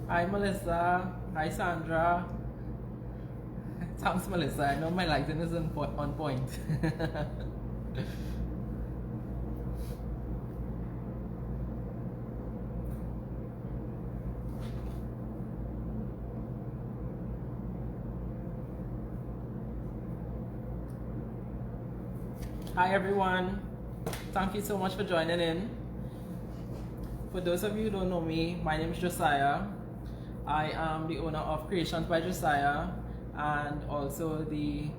Hi Melissa. Hi Sandra. Thanks Melissa. I know my lighting is on point. Hi everyone. Thank you so much for joining in. For those of you who don't know me, my name is Josiah. I am the owner of Creations by Josiah and also the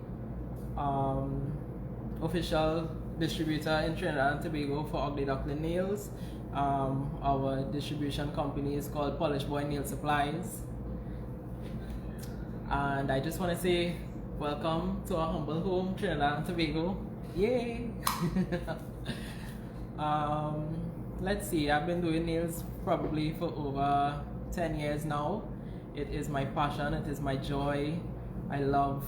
official distributor in Trinidad and Tobago for Ugly Duckling Nails. Our distribution company is called Polish Boy Nail Supplies. And I just want to say welcome to our humble home, Trinidad and Tobago. Yay! Let's see, I've been doing nails probably for over 10 years now. It is my passion, it is my joy. I love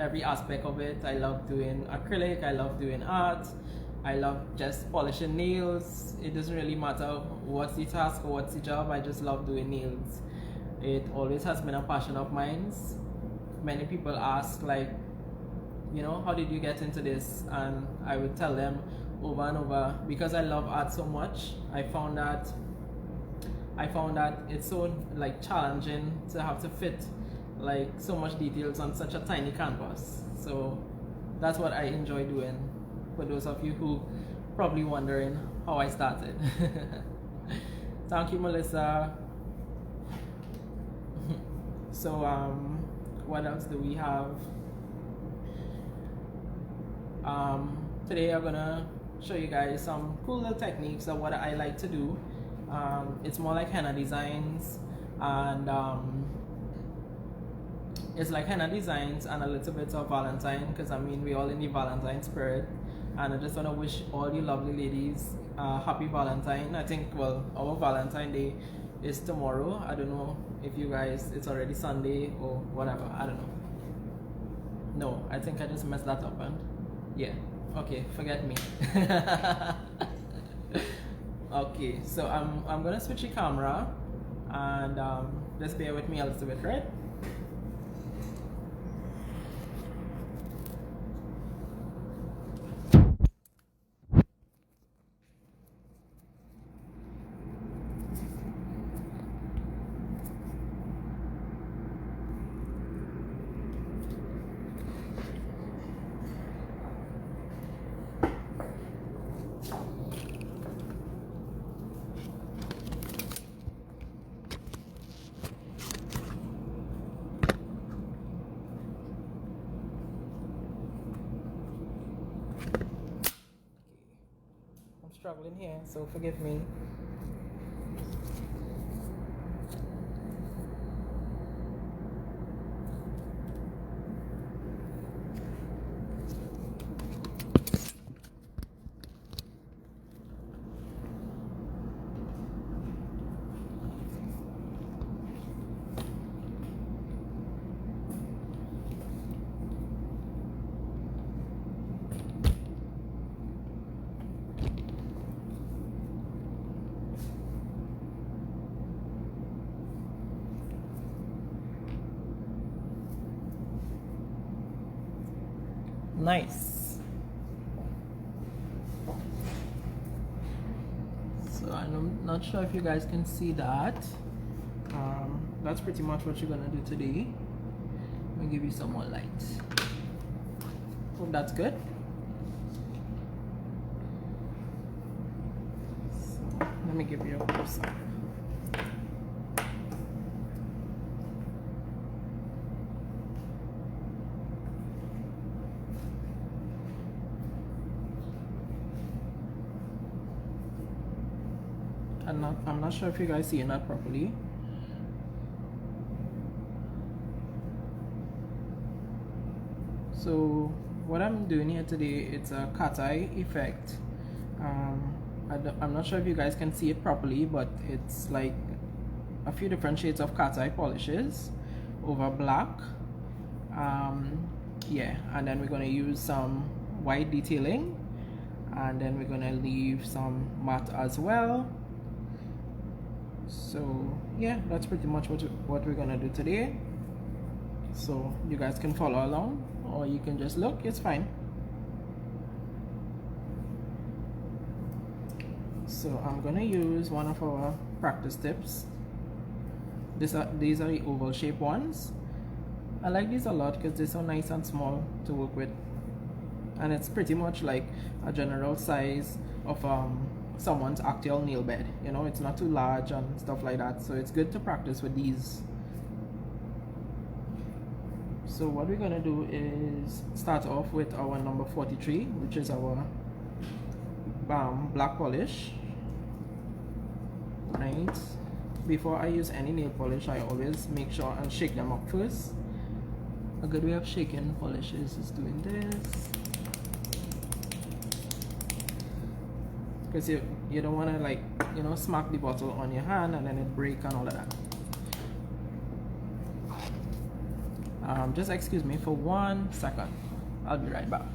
every aspect of it. I love doing acrylic, I love doing art, I love just polishing nails. It doesn't really matter what's the task or what's the job, I just love doing nails. It always has been a passion of mine. Many people ask, like, you know, how did you get into this? And I would tell them over and over, because I love art so much. I found that it's so like challenging to have to fit like so much details on such a tiny canvas. So that's what I enjoy doing. For those of you who probably wondering how I started. Thank you, Melissa. So what else do we have? Today I'm gonna show you guys some cool little techniques of what I like to do. It's more like henna designs, and it's like henna designs and a little bit of Valentine, because I mean we're all in the Valentine spirit, and I just want to wish all you lovely ladies happy Valentine. I think, well, our Valentine Day is tomorrow. I don't know if you guys, it's already Sunday or whatever, I don't know. No, I think I just messed that up, and yeah, okay, forget me. Okay, so I'm gonna switch the camera, and just bear with me a little bit, right? Struggling here, so forgive me. Nice. So I'm not sure if you guys can see that. That's pretty much what you're gonna do today. Let me give you some more light. Hope that's good. So let me give you a close up. I'm not sure if you guys seeing that properly. So what I'm doing here today, it's a cat eye effect. I'm not sure if you guys can see it properly, but it's like a few different shades of cat eye polishes over black. Yeah, and then we're going to use some white detailing, and then we're going to leave some matte as well. So yeah, that's pretty much what we're gonna do today. So you guys can follow along, or you can just look, it's fine. So I'm gonna use one of our practice tips. These are the oval shape ones. I like these a lot because they're so nice and small to work with, and it's pretty much like a general size of someone's actual nail bed. You know, it's not too large and stuff like that, so it's good to practice with these. So what we're gonna do is start off with our number 43, which is our black polish. Right, before I use any nail polish, I always make sure and shake them up first. A good way of shaking polishes is doing this, because you don't want to, like, you know, smack the bottle on your hand and then it break and all of that. Just excuse me for 1 second, I'll be right back.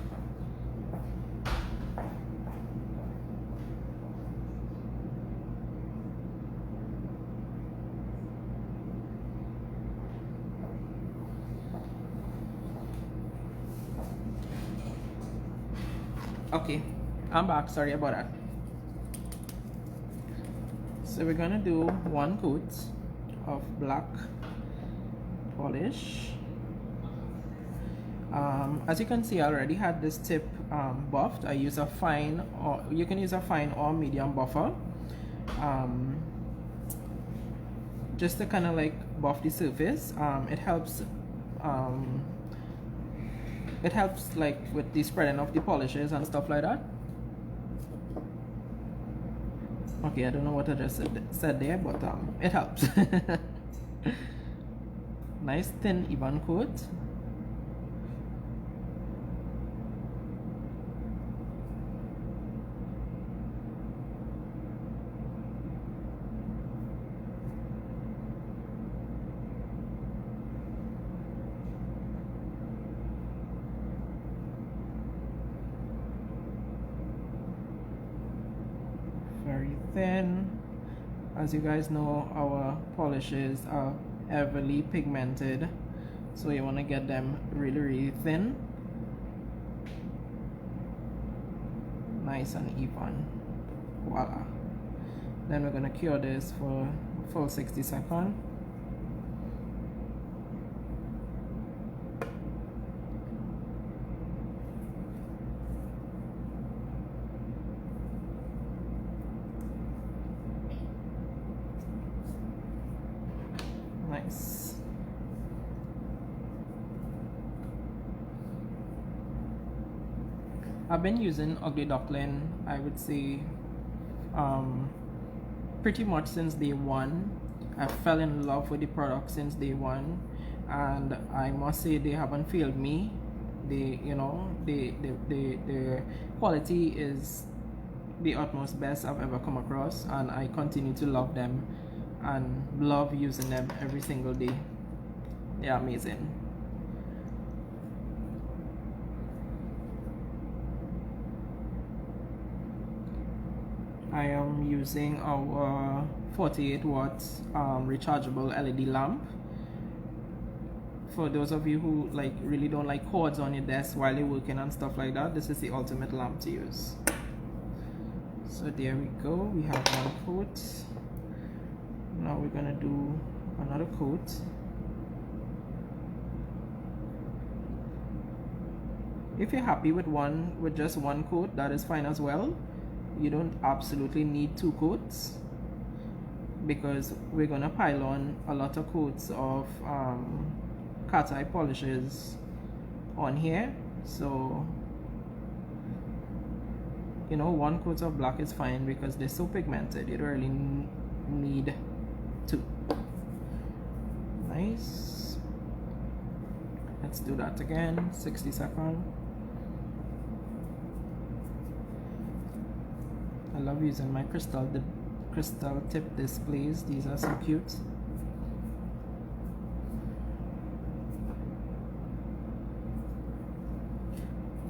Okay, I'm back, sorry about that. So we're gonna do 1 coat of black polish. As you can see, I already had this tip buffed. I use a fine, or you can use a fine or medium buffer, just to kind of like buff the surface. It helps like with the spreading of the polishes and stuff like that. Okay, I don't know what I just said there, but it helps. Nice thin even coat. Very thin. As you guys know, our polishes are heavily pigmented, so you want to get them really thin, nice and even. Voila. Then we're going to cure this for a full 60 seconds. Nice. I've been using Ugly Duckling, I would say, pretty much since day one. I fell in love with the product since day one, and I must say they haven't failed me. The quality is the utmost best I've ever come across, and I continue to love them and love using them every single day. They're amazing. I am using our 48 watts rechargeable LED lamp. For those of you who really don't like cords on your desk while you're working and stuff like that, this is the ultimate lamp to use. So there we go, we have one coat. Now we're gonna do another coat. If you're happy with just one coat, that is fine as well. You don't absolutely need 2 coats, because we're gonna pile on a lot of coats of cat eye polishes on here. So 1 coat of black is fine because they're so pigmented. You don't really need 2. Nice. Let's do that again. 60 seconds. I love using my crystal tip displays. These are so cute.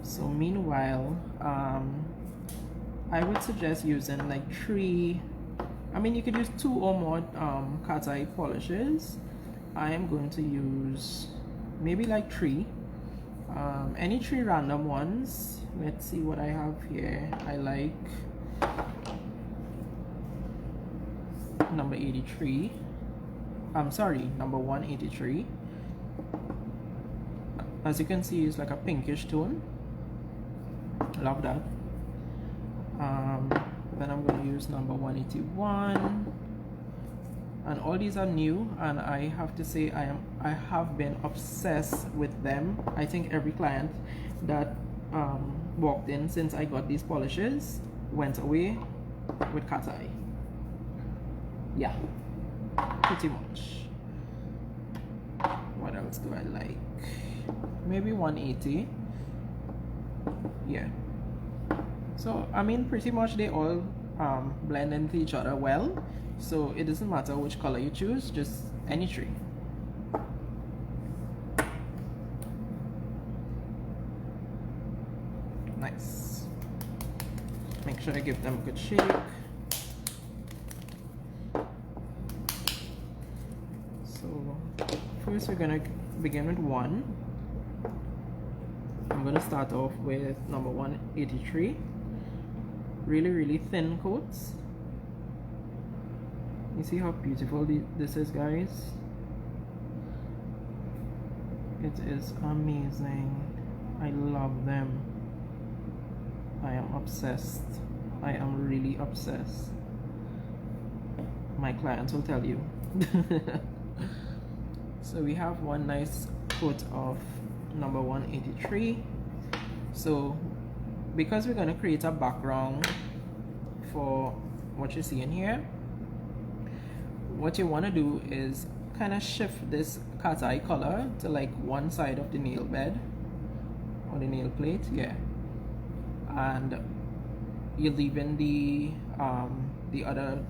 So meanwhile, I would suggest using like 3 I mean, you could use 2 or more cat's eye polishes. I am going to use maybe like 3. Any 3 random ones. Let's see what I have here. I like number 83. I'm sorry, number 183. As you can see, it's like a pinkish tone. Love that. Then I'm going to use number 181, and all these are new, and I have to say I have been obsessed with them. I think every client that walked in since I got these polishes went away with cat eye. Yeah, pretty much. What else do I like? Maybe 180. Yeah. So I mean, pretty much they all blend into each other well, so it doesn't matter which color you choose, just any 3. Nice. Make sure I give them a good shake. So first we're gonna begin with 1. I'm gonna start off with number 183. Really thin coats. You see how beautiful this is, guys? It is amazing. I love them. I am obsessed. I am really obsessed. My clients will tell you. So we have one nice coat of number 183. So because we're going to create a background for what you see in here, what you want to do is kind of shift this cat's eye color to like one side of the nail bed or the nail plate, yeah, and you're leaving the other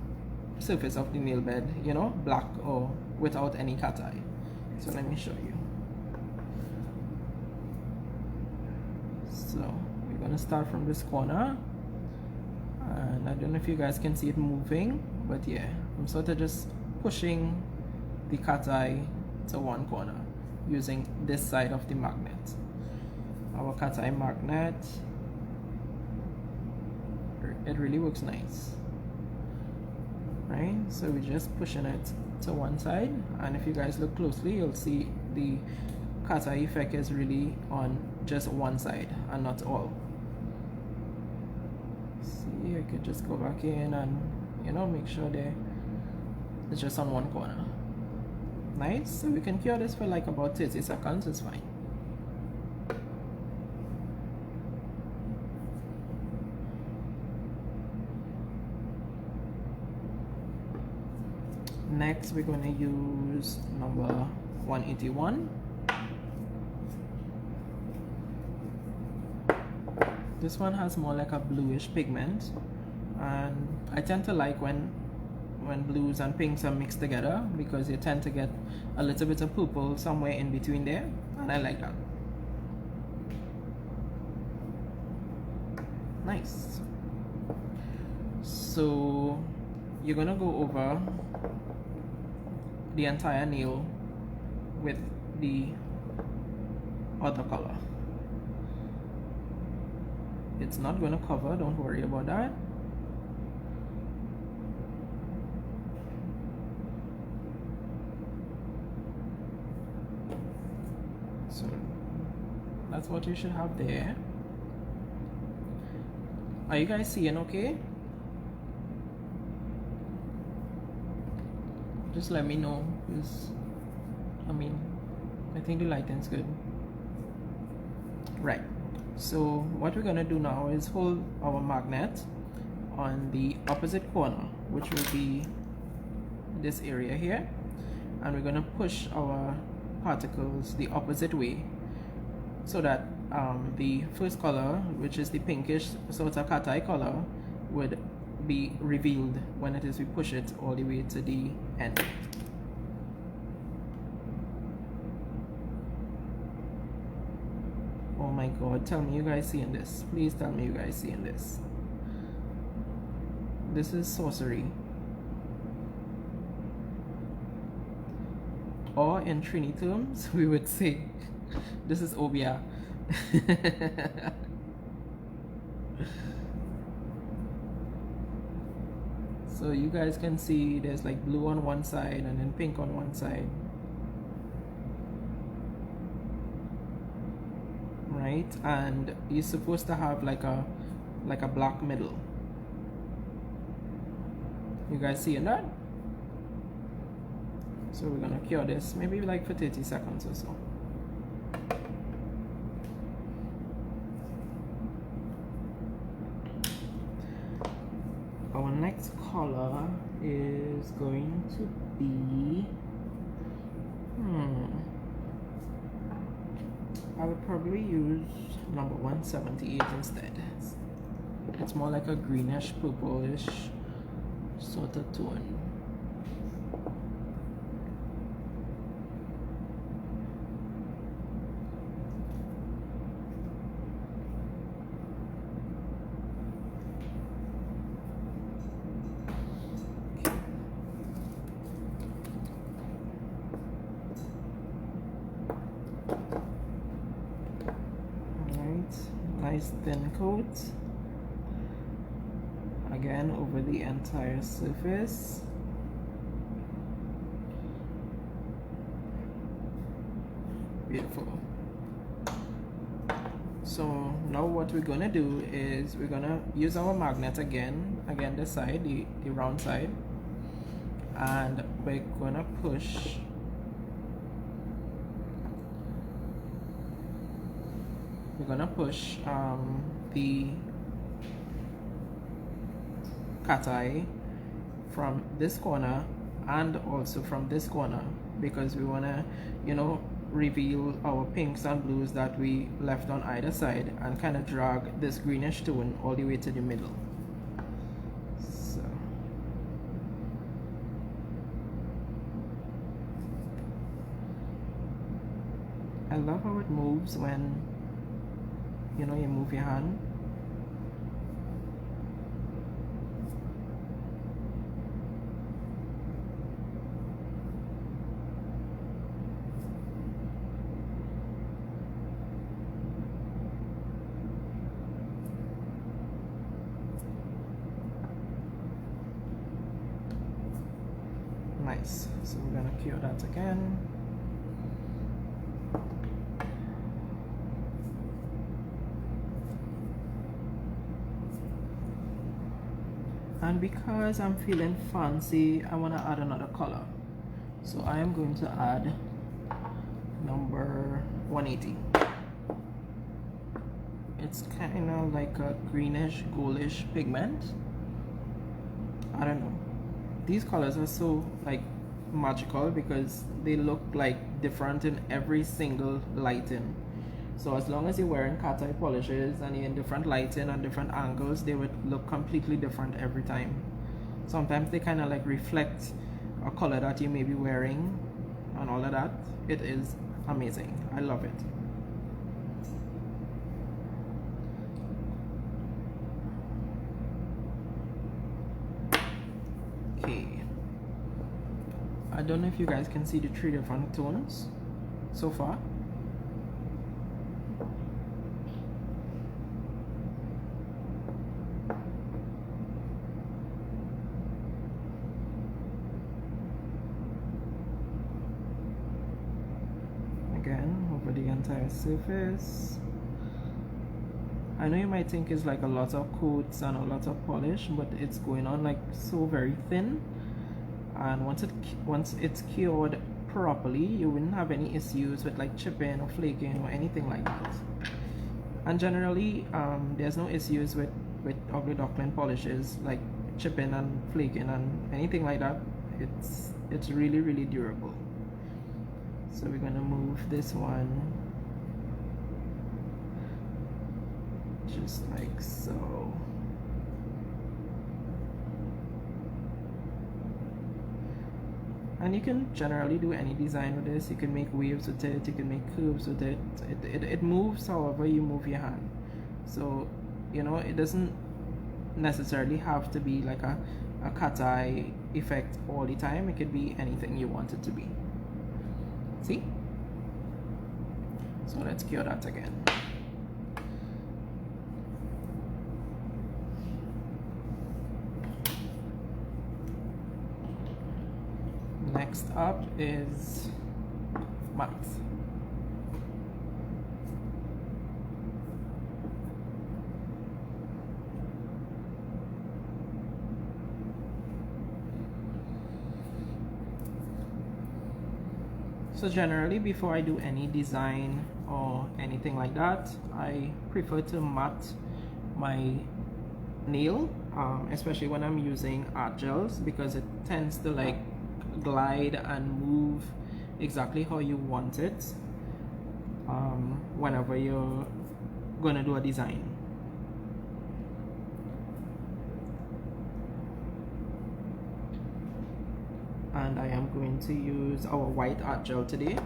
surface of the nail bed, you know, black or without any cat eye. So let me show you. So we're gonna start from this corner, and I don't know if you guys can see it moving, but yeah, I'm sort of just pushing the cat eye to one corner using this side of the magnet. Our cat eye magnet, it really works nice, right? So we're just pushing it to one side, and if you guys look closely, you'll see the cat eye effect is really on just one side and not all. See, I could just go back in and, you know, make sure it's just on one corner. Nice. So we can cure this for like about 30 seconds. It's fine. Next, we're going to use number 181. This one has more like a bluish pigment, and I tend to like when blues and pinks are mixed together, because you tend to get a little bit of purple somewhere in between there, and I like that. Nice. So you're gonna go over the entire nail with the other color. It's not gonna cover, don't worry about that. So that's what you should have there. Are you guys seeing okay? Just let me know, because I mean, I think the lighting's good. Right. So what we're gonna do now is hold our magnet on the opposite corner, which will be this area here, and we're gonna push our particles the opposite way, so that the first color, which is the pinkish sort of cat eye color, would be revealed when it is we push it all the way to the end. Oh my god, tell me you guys seeing this. Please tell me you guys seeing this. This is sorcery. or in Trini terms, we would say, this is Obia. So you guys can see there's like blue on one side and then pink on one side. Right? And you're supposed to have like a black middle. You guys seeing that? So we're gonna cure this maybe like for 30 seconds or so. Our next color is going to be I would probably use number 178 instead. It's more like a greenish purplish sort of tone. Nice thin coat again over the entire surface. Beautiful. So now what we're gonna do is we're gonna use our magnet again this side, the round side, and we're gonna push the cat eye from this corner and also from this corner, because we want to, you know, reveal our pinks and blues that we left on either side and kind of drag this greenish tone all the way to the middle. So I love how it moves when, you know, you move your hand. Nice. So we're gonna cure that again. And because I'm feeling fancy, I want to add another color. So I am going to add number 180. It's kind of like a greenish, goldish pigment. I don't know. These colors are so like magical because they look like different in every single lighting. So as long as you're wearing cat eye polishes and you're in different lighting and different angles, they would look completely different every time. Sometimes they kind of like reflect a color that you may be wearing and all of that. It is amazing. I love it. Okay. I don't know if you guys can see the 3 different tones so far. Again, over the entire surface. I know you might think it's like a lot of coats and a lot of polish, but it's going on like so very thin. And once it's cured properly, you wouldn't have any issues with like chipping or flaking or anything like that. And generally, there's no issues with ugly duckling polishes like chipping and flaking and anything like that. It's really, really durable. So we're gonna move this one just like so. And you can generally do any design with this. You can make waves with it, you can make curves with it. It moves however you move your hand. So, you know, it doesn't necessarily have to be like a cat eye effect all the time. It could be anything you want it to be. See? So let's cure that again. Next up is matte. So generally, before I do any design or anything like that, I prefer to matte my nail, especially when I'm using art gels, because it tends to like glide and move exactly how you want it whenever you're gonna do a design. And I am going to use our white art gel today.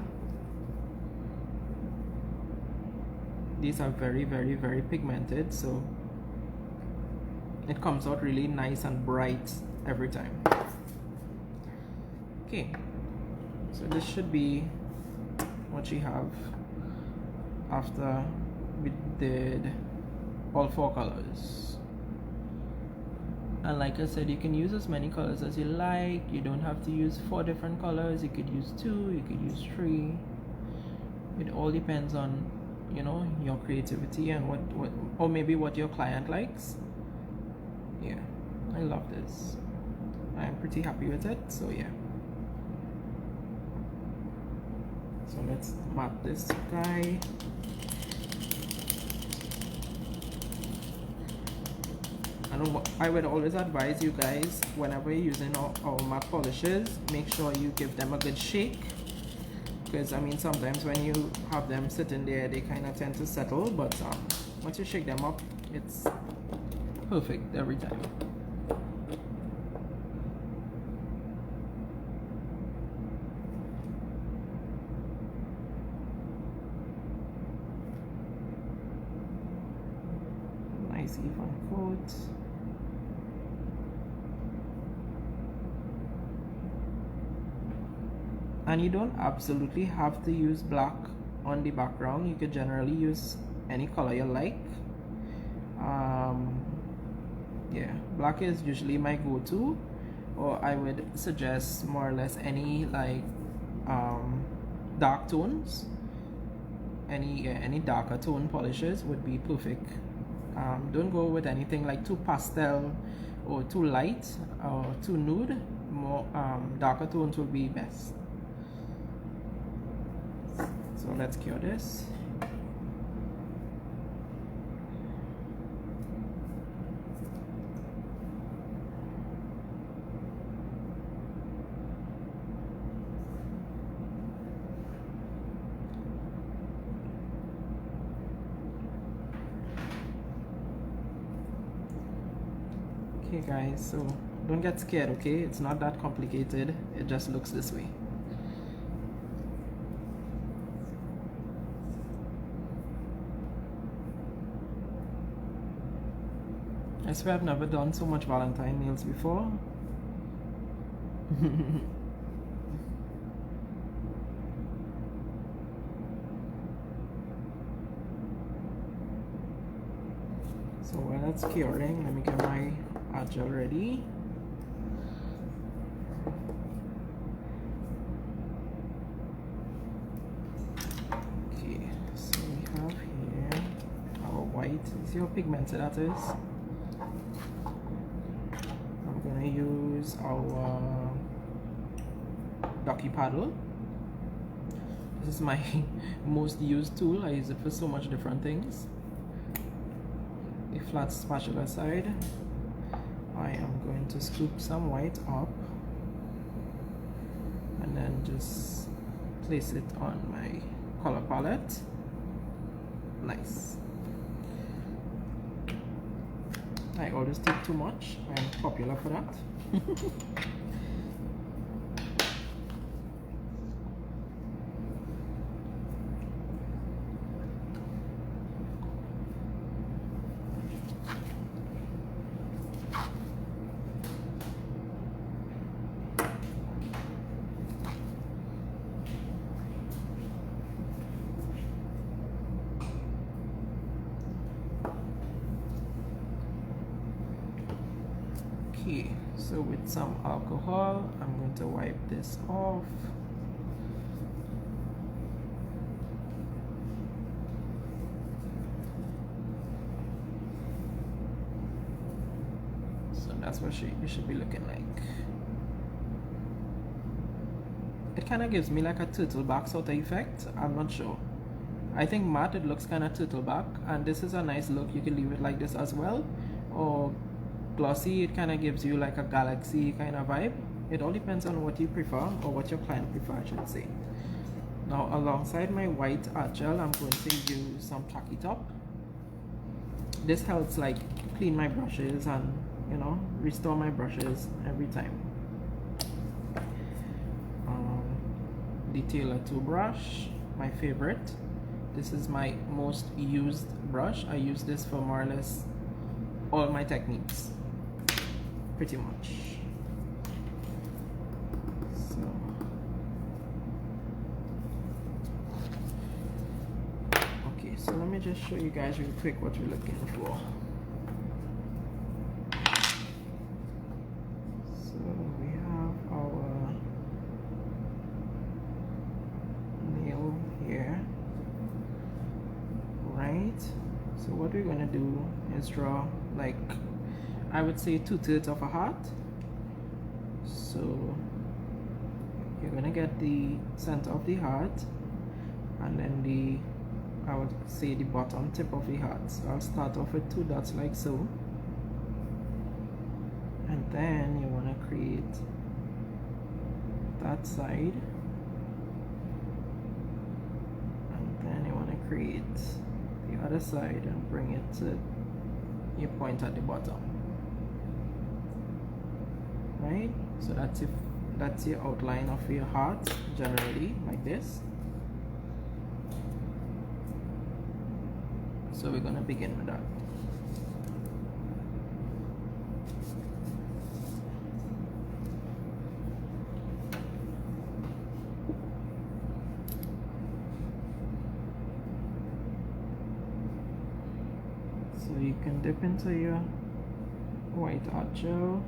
These are very, very, very pigmented, so it comes out really nice and bright every time. Okay, so this should be what you have after we did all 4 colors. And like I said, you can use as many colors as you like. You don't have to use 4 different colors. You could use 2, you could use 3. It all depends on, you know, your creativity and what or maybe what your client likes. Yeah, I love this. I'm pretty happy with it, so yeah. So let's map this guy. And I would always advise you guys, whenever you're using our matte polishes, make sure you give them a good shake, because I mean sometimes when you have them sitting there they kind of tend to settle, but once you shake them up, it's perfect every time. Nice even coat. And you don't absolutely have to use black on the background. You could generally use any color you like. Yeah, black is usually my go-to, or I would suggest more or less any like dark tones. Any darker tone polishes would be perfect. Don't go with anything like too pastel or too light or too nude. More darker tones will be best. So let's cure this. Okay guys, so don't get scared, okay? It's not that complicated. It just looks this way. I swear I've never done so much Valentine nails before. So while that's curing, let me get my art gel ready. Okay, so we have here our white. See how pigmented that is? I'm gonna use our ducky paddle. This is my most used tool. I use it for so much different things. The flat spatula side, I am going to scoop some white up and then just place it on my color palette. Nice. I always take too much. I'm popular for that. Okay, so with some alcohol, I'm going to wipe this off. So that's what it should be looking like. It kind of gives me like a turtleback sort of effect. I'm not sure. I think matte, it looks kind of turtleback, and this is a nice look. You can leave it like this as well, or glossy, it kind of gives you like a galaxy kind of vibe. It all depends on what you prefer, or what your client prefer, I should say. Now alongside my white art gel, I'm going to use some Tacky Top. This helps like clean my brushes and, you know, restore my brushes every time. Detailer 2 brush, my favorite. This is my most used brush. I use this for more or less all my techniques, pretty much. So okay, so let me just show you guys real quick what we're looking for. So we have our nail here, right? So what we're gonna do is draw, like, I would say 2/3 of a heart. So you're gonna get the center of the heart, and then I would say the bottom tip of the heart. So I'll start off with 2 dots like so, and then you want to create that side, and then you want to create the other side and bring it to your point at the bottom, right? So that's your outline of your heart, generally like this. So we're gonna begin with that. So you can dip into your white art gel,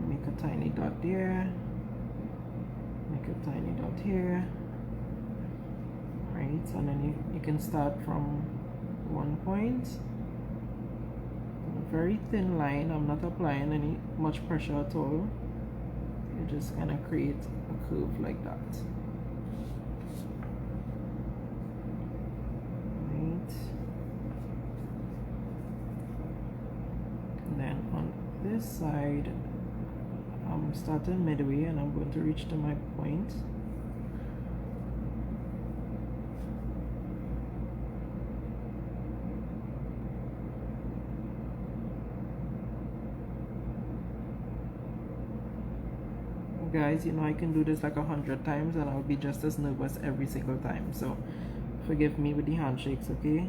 make a tiny dot there, make a tiny dot here, right? And then you can start from one point, a very thin line. I'm not applying any much pressure at all. You're just gonna create a curve like that. And then on this side, I'm starting midway and I'm going to reach to my point. Guys, you know, I can do this like 100 times and I'll be just as nervous every single time. So forgive me with the handshakes, okay?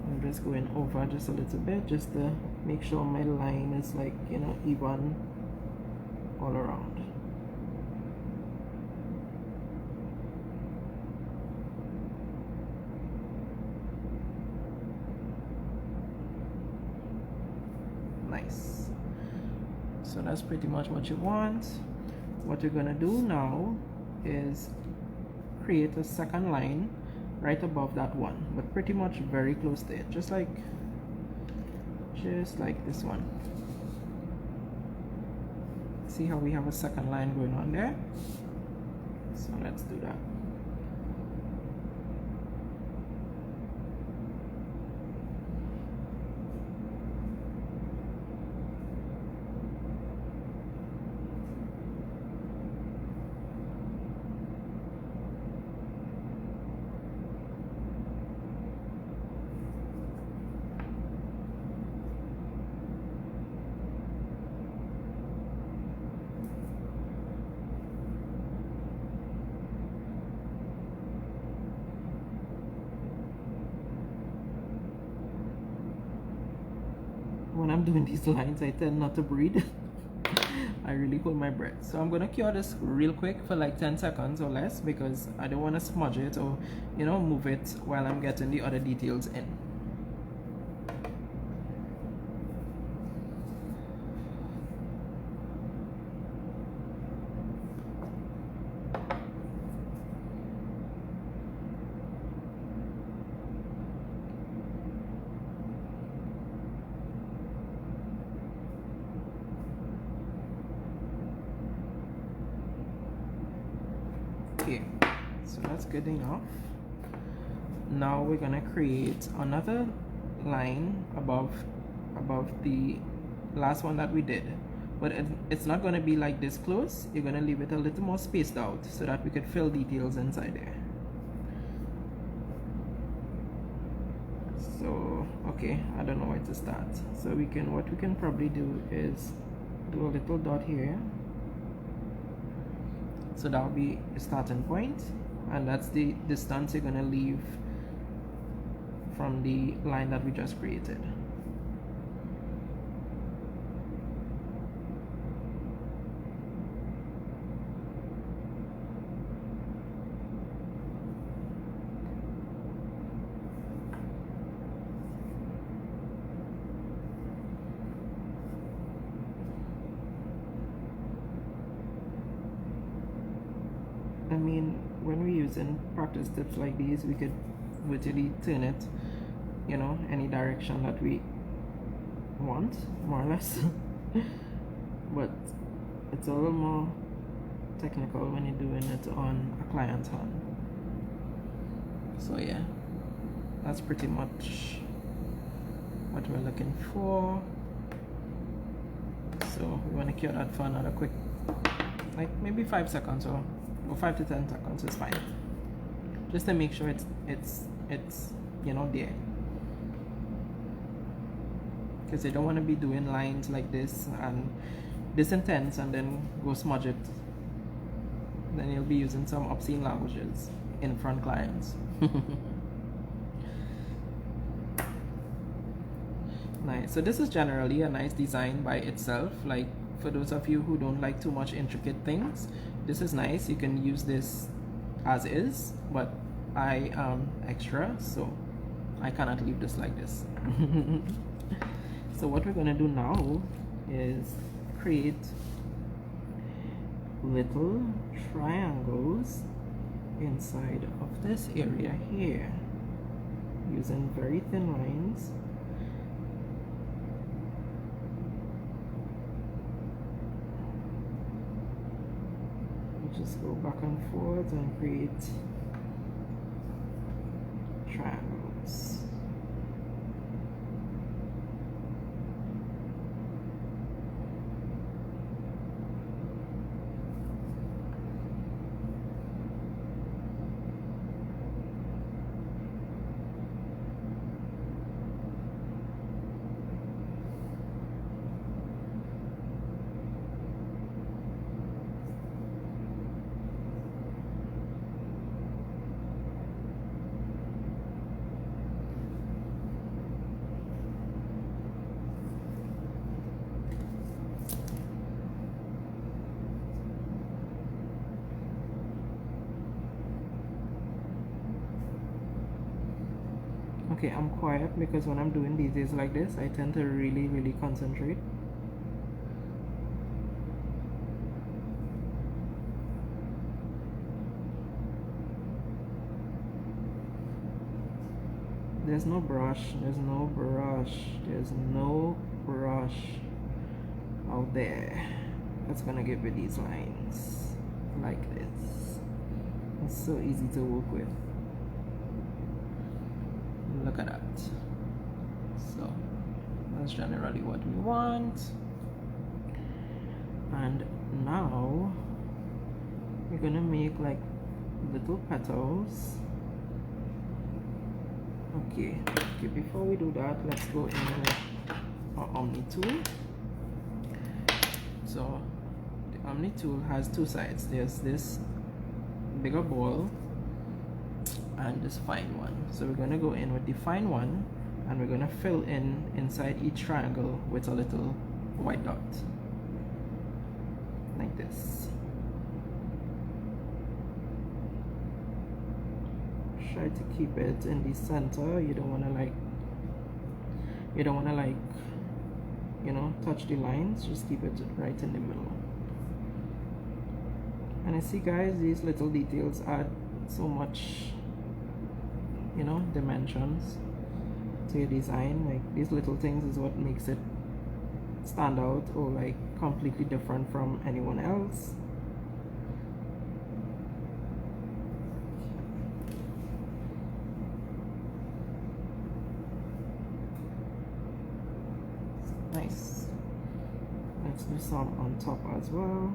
I'm just going over just a little bit just to make sure my line is, like, you know, even all around. Nice. So that's pretty much what you want. What you're gonna do now is create a second line right above that one, but pretty much very close to it, just like this one. See how we have a second line going on there? So let's do that. When I'm doing these lines, I tend not to breathe. I really hold my breath. So I'm gonna cure this real quick for like 10 seconds or less because I don't want to smudge it or, you know, move it while I'm getting the other details in. Okay, so that's good enough. Now we're gonna create another line above the last one that we did, but it's not gonna be like this close. You're gonna leave it a little more spaced out so that we could fill details inside there. So okay, I don't know where to start. So what we can probably do is do a little dot here. So that'll be a starting point, and that's the distance you're gonna leave from the line that we just created. I mean, when we're using practice tips like these, we could literally turn it, you know, any direction that we want, more or less. But it's a little more technical when you're doing it on a client's hand. So yeah, that's pretty much what we're looking for. So we want to cure that for another quick, like maybe 5 seconds or 5 to 10 seconds is fine, just to make sure it's you know, there, because you don't want to be doing lines like this and this intense and then go smudge it. Then you'll be using some obscene languages in front clients. Nice. So this is generally a nice design by itself. Like, for those of you who don't like too much intricate things, this is nice. You can use this as is, but I am extra, so I cannot leave this like this. So what we're gonna do now is create little triangles inside of this area here using very thin lines. Just go back and forth and create triangles. Okay, I'm quiet because when I'm doing details like this, I tend to really concentrate. There's no brush, there's no brush, there's no brush out there. That's gonna give me these lines like this. It's so easy to work with. Look at that. So that's generally what we want. And now we're gonna make like little petals. Okay, before we do that, let's go in with our Omni tool. So the Omni tool has two sides. There's this bigger ball and this fine one. So we're going to go in with the fine one, and we're going to fill in inside each triangle with a little white dot. like this. Try to keep it in the center. You don't want to like you know, touch the lines. Just keep it right in the middle. And I see, guys, these little details add so much, you know, dimensions to your design. Like these little things is what makes it stand out or like completely different from anyone else. Nice. Let's do some on top as well.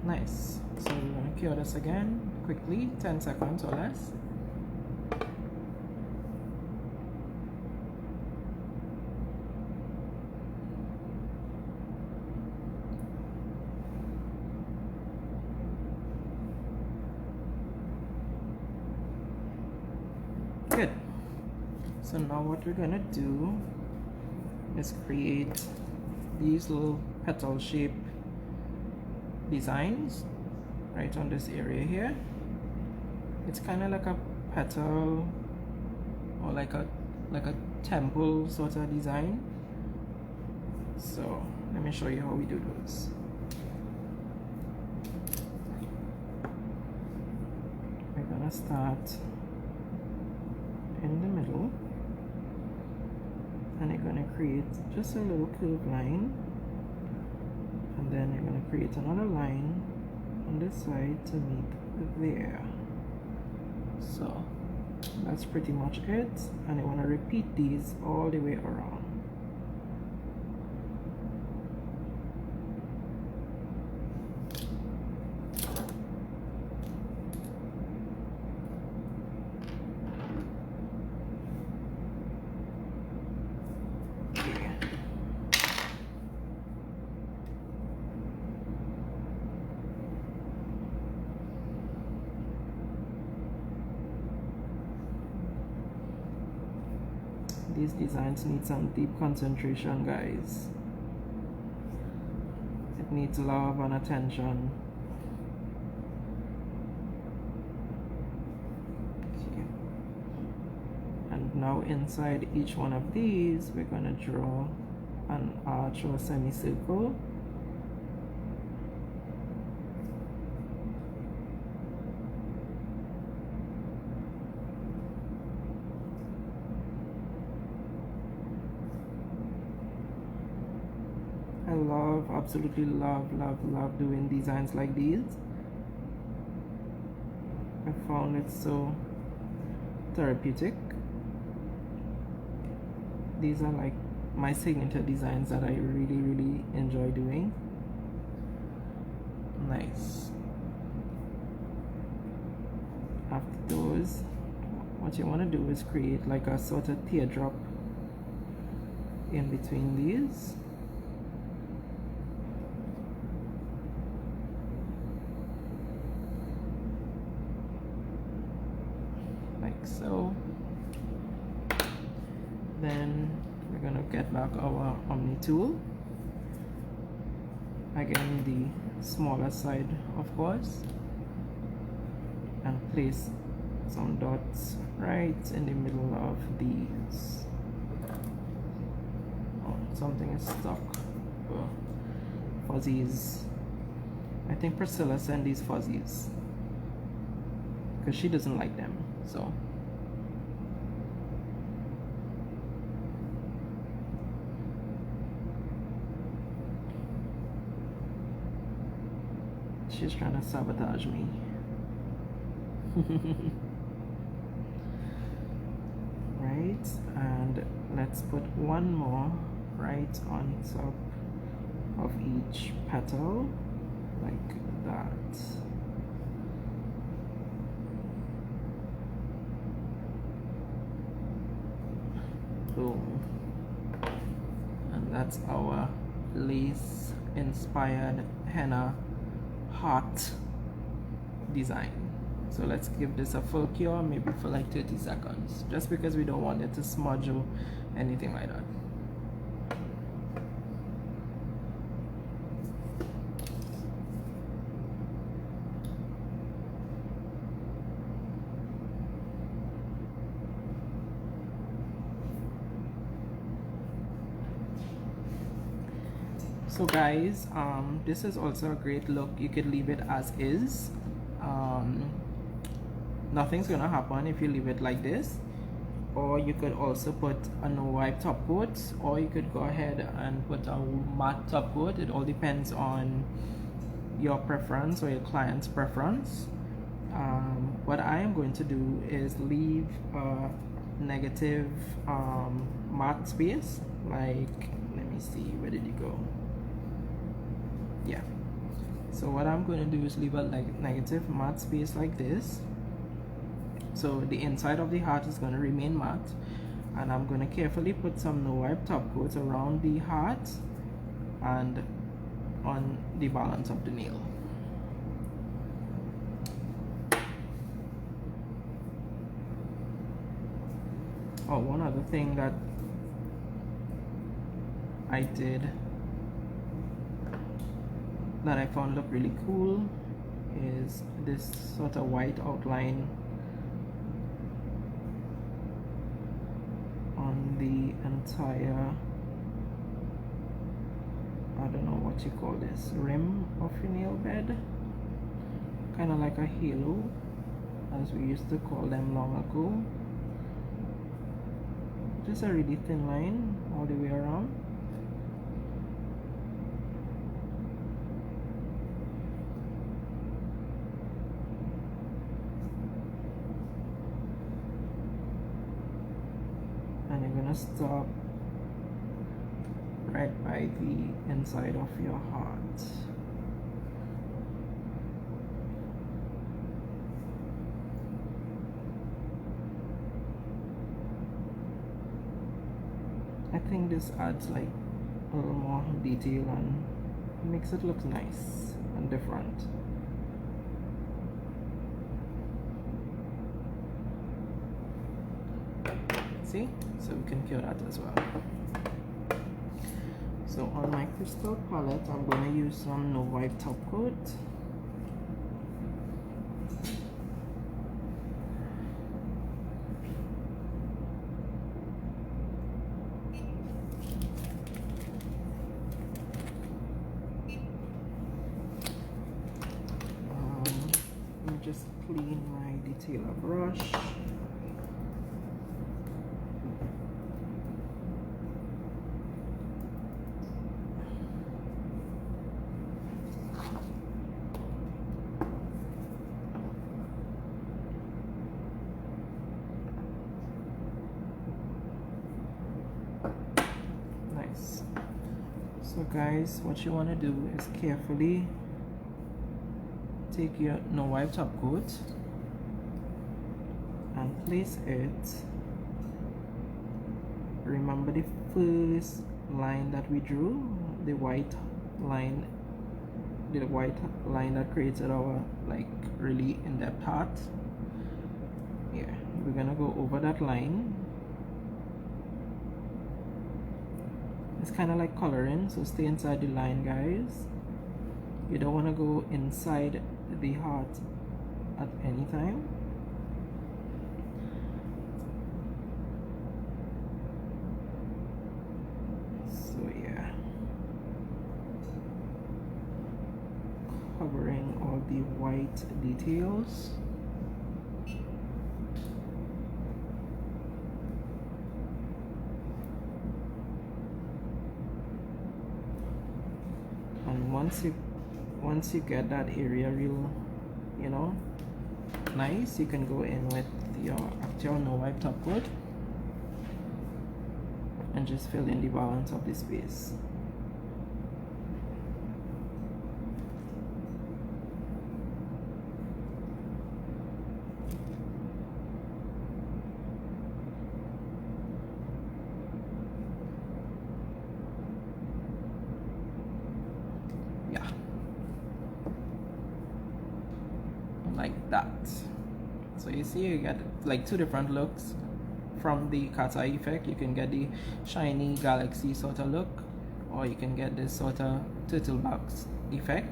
Nice. So we're going to cure this again quickly, 10 seconds or less. Good. So now what we're going to do is create these little petal shape designs right on this area here. It's kind of like a petal or like a temple sort of design. So let me show you how we do those. We're gonna start in the middle and you're gonna create just a little curved line. And then you're going to create another line on this side to meet there. So that's pretty much it. And you want to repeat these all the way around. These designs need some deep concentration, guys. It needs love and attention. Okay. And now inside each one of these, we're going to draw an arch or a semicircle. I love, absolutely love doing designs like these. I found it so therapeutic. These are like my signature designs that I really enjoy doing. Nice. After those, what you want to do is create like a sort of teardrop in between these. So then we're going to get back our Omni tool, again the smaller side of course, and place some dots right in the middle of these. Oh, something is stuck. Oh, fuzzies. I think Priscilla sent these fuzzies because she doesn't like them, so she's trying to sabotage me. Right, and let's put one more right on top of each petal, like that. Boom. And that's our lace inspired henna heart design. So let's give this a full cure, maybe for like 30 seconds, just because we don't want it to smudge or anything like that. So guys, this is also a great look. You could leave it as is. Nothing's gonna happen if you leave it like this, or you could also put a no wipe top coat, or you could go ahead and put a matte top coat. It all depends on your preference or your client's preference. What I am going to do is leave a negative matte space, like, let me see, where did it go? Yeah, so what I'm going to do is leave a negative matte space like this. So the inside of the heart is going to remain matte, and I'm going to carefully put some no wipe top coats around the heart and on the balance of the nail. Oh, one other thing that I did that I found look really cool is this sort of white outline on the entire, I don't know what you call this, rim of your nail bed, kind of like a halo, as we used to call them long ago. Just a really thin line all the way around. And you're gonna stop right by the inside of your heart. I think this adds like a little more detail and makes it look nice and different. See? So we can cure that as well. So on my crystal palette, I'm going to use some no wipe top coat. Let me just clean my detailer brush. So guys, what you want to do is carefully take your no wipe top coat and place it, remember the first line that we drew, the white line that created our like really in-depth heart. Here, we're gonna go over that line. It's kind of like coloring, so stay inside the line, guys. You don't want to go inside the heart at any time. So yeah, covering all the white details. And once you get that area real, you know, nice, you can go in with your actual no wipe top coat and just fill in the balance of the space. like that. So you see, you get like two different looks from the cat's eye effect. You can get the shiny galaxy sort of look, or you can get this sort of turtle box effect.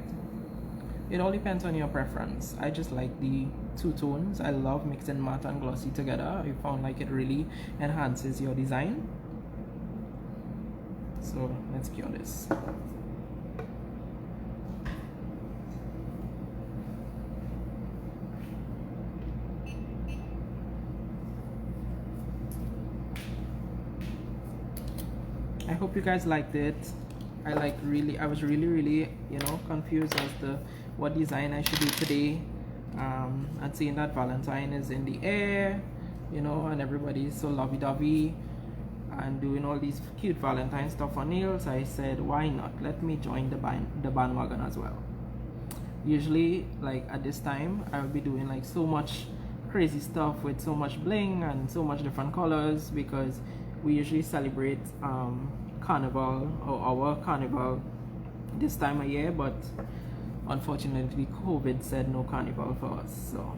It all depends on your preference. I just like the two tones. I love mixing matte and glossy together. I found like it really enhances your design. So let's cure this. I hope you guys liked it. I was really, you know, confused as to what design I should do today. And seeing that Valentine is in the air, you know, and everybody's so lovey-dovey and doing all these cute Valentine stuff on nails, I said, why not? Let me join the bandwagon as well. Usually, like at this time, I will be doing like so much crazy stuff with so much bling and so much different colors, because we usually celebrate carnival, or our carnival, this time of year, but unfortunately COVID said no carnival for us. So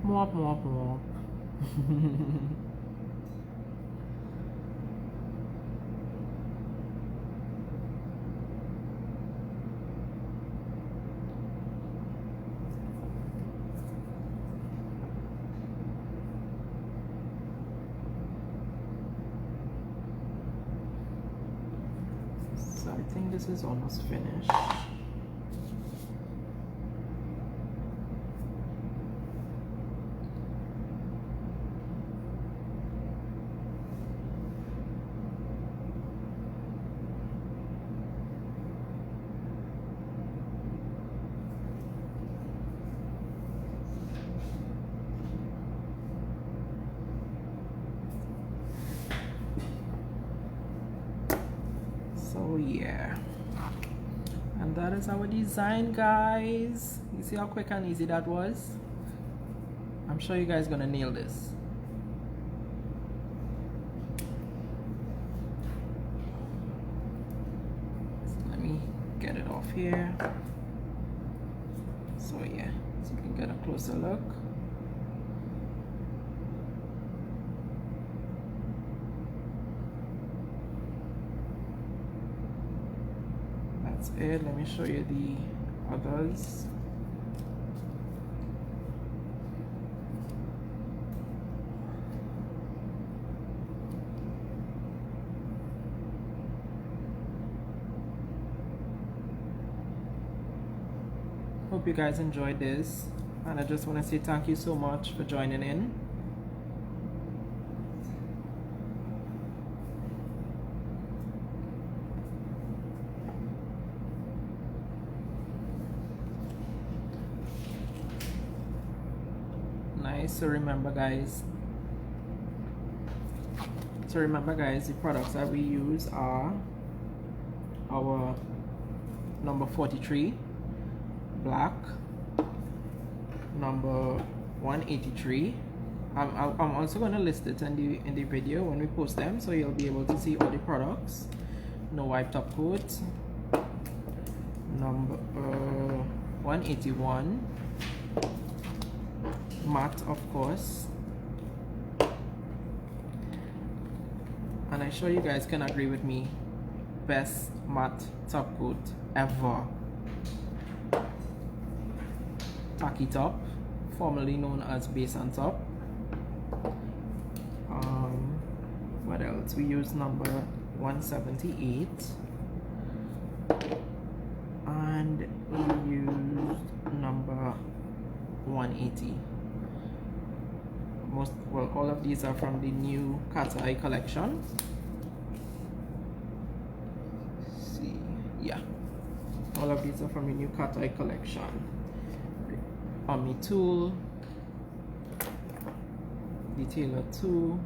more. So I think this is almost finished. So yeah, and that is our design, guys. You see how quick and easy that was? I'm sure you guys gonna nail this. So let me get it off here. So yeah, so you can get a closer look. That's it. Let me show you the others. Hope you guys enjoyed this, and I just want to say thank you so much for joining in. Nice. So remember guys, the products that we use are our number 43 black, number 183. I'm also going to list it in the video when we post them, so you'll be able to see all the products. No wipe top coat, number 181 matte, of course, and I'm sure you guys can agree with me, best matte top coat ever. Tacky top, formerly known as base on top. What else? We use number 178, and we used number 180. All of these are from the new cat's eye collection. Let's see, yeah, all of these are from the new cat's eye collection. Omni tool, detailer tool,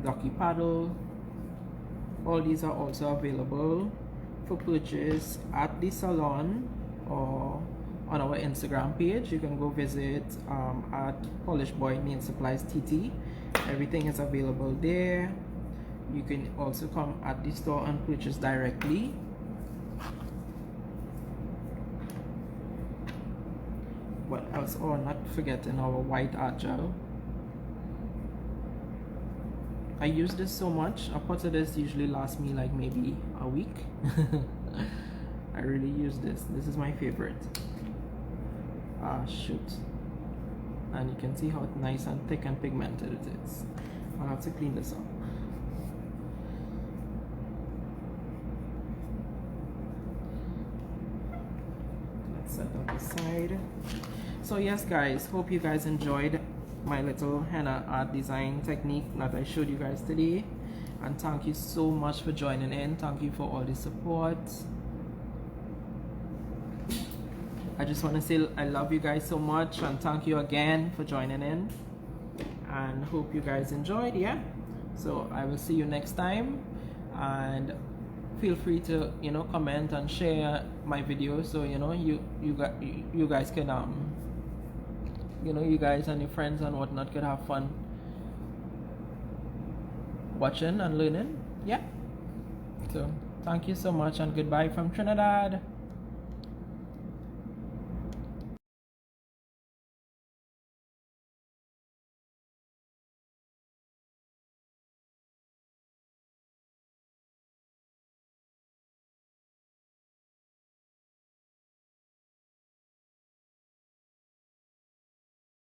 ducky paddle. All these are also available for purchase at the salon or on our Instagram page. You can go visit at Polish Boy Nail Supplies TT. Everything is available there. You can also come at the store and purchase directly. What else? Oh, not forgetting our white art gel. I use this so much. A pot of this usually lasts me like maybe a week. I really use this. This is my favorite. Ah, shoot. And you can see how nice and thick and pigmented it is. I'll have to clean this up. Let's set that aside. So yes guys, hope you guys enjoyed my little henna art design technique that I showed you guys today, and thank you so much for joining in. Thank you for all the support. I just want to say I love you guys so much, and thank you again for joining in, and hope you guys enjoyed. Yeah, so I will see you next time, and feel free to comment and share my video, so you guys can you guys and your friends and whatnot could have fun watching and learning. Yeah, so thank you so much, and goodbye from Trinidad.